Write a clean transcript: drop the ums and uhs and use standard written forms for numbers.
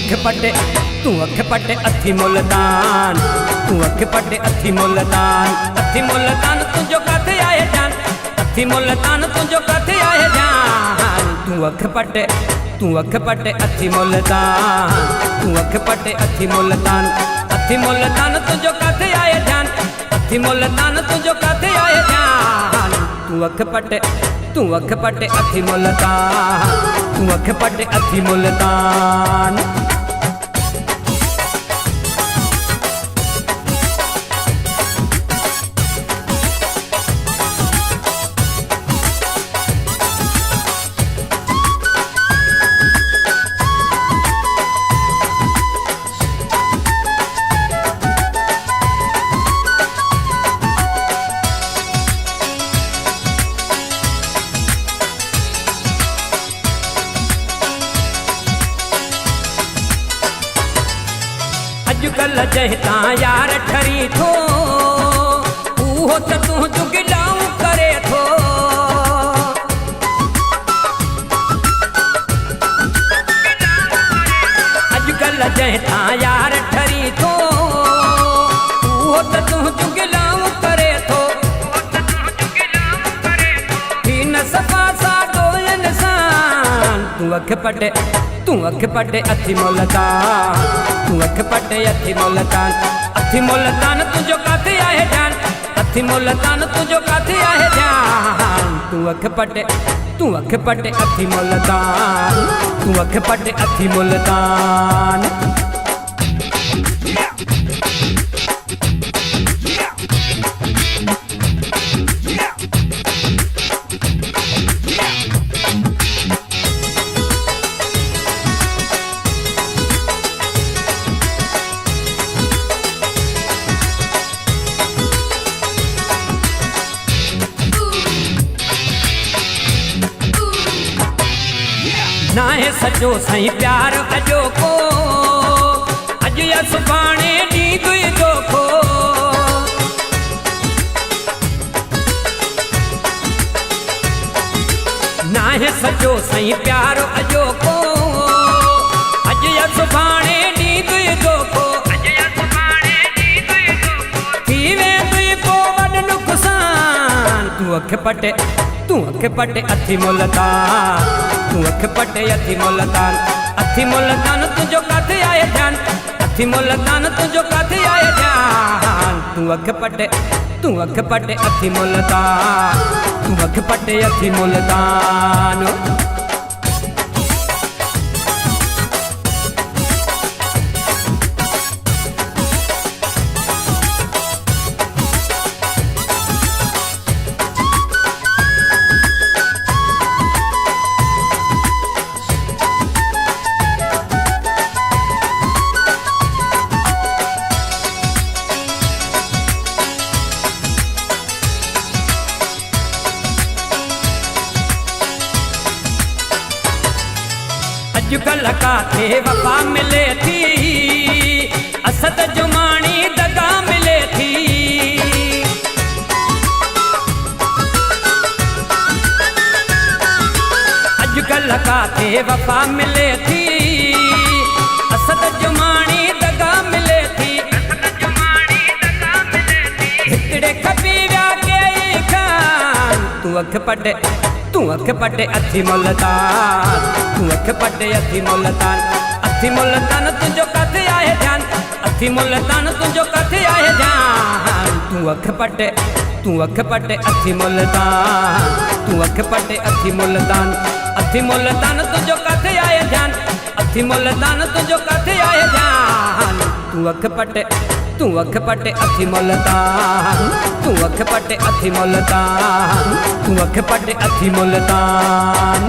अख पटे अथी मुल्तान, तू अख पटे अथी मुल्तान तुझो काथे आए जान, अथी मुल्तान तुझो काथे आए जान। तू अख पटे अथी मुल्तान, तू अख पटे अथी मुल्तान तुझो काथे आए जान, अथी मुल्तान तुझो काथे आए जान। तू अख पटे अथी मुल्तान, तू अख पटे अथी मुल्तान। अजकल जहता यार ठरी थो, उहो त तू जुगलाऊं करे थो। अजकल जहता यार ठरी थो, उहो त तू जुगलाऊं करे थो। ही न सफ़ा सादो इंसान, तू अख पटे अथी मुल्तान, तू अख पटे अथी मुल्तान तुझो काथे आए जान, अथी मुल्तान तुझो काथे आए जान। तू अख पटे अथी मुल्तान, तू अख पटे अथी मुल्तान। ना है सचो सही प्यार अजो को, अज या सुभाणे दी दुई दोखो। ना है सचो सही प्यार अजो को, अज या सुभाणे दी दुई दोखो। थी वे दुई को वड नुकसान, तू अख पटे अथी मुल्तान, तू अख पटे अथी मुल्तान तुझो काथे आए जान, अथी मुल्तान तुझो काथे आए जान। तू अख पटे अथी मुल्तान, तू अख पटे अथी मुल्तान। अजकल काथे वफा मिले थी, असद जुमानी दगा मिले थी। अजकल काथे वफा मिले थी, असद जुमानी दगा मिले थी। हितड़े खपी व्या के खान, तू अख पटे अथी मुल्तान, तू अख पटे अथी मुल्तान तुझो काथे आए जान, अथी मुल्तान तुझो काथे आए जान। तू अख पटे अथी मुल्तान, तू अख पटे अथी मुल्तान तुझो काथे आए जान, अथी मुल्तान तुझो काथे आए जान। तू अख पटे अथी मुल्तान, तू अख पटे अथी मुल्तान, तू अख पटे अथी मुल्तान।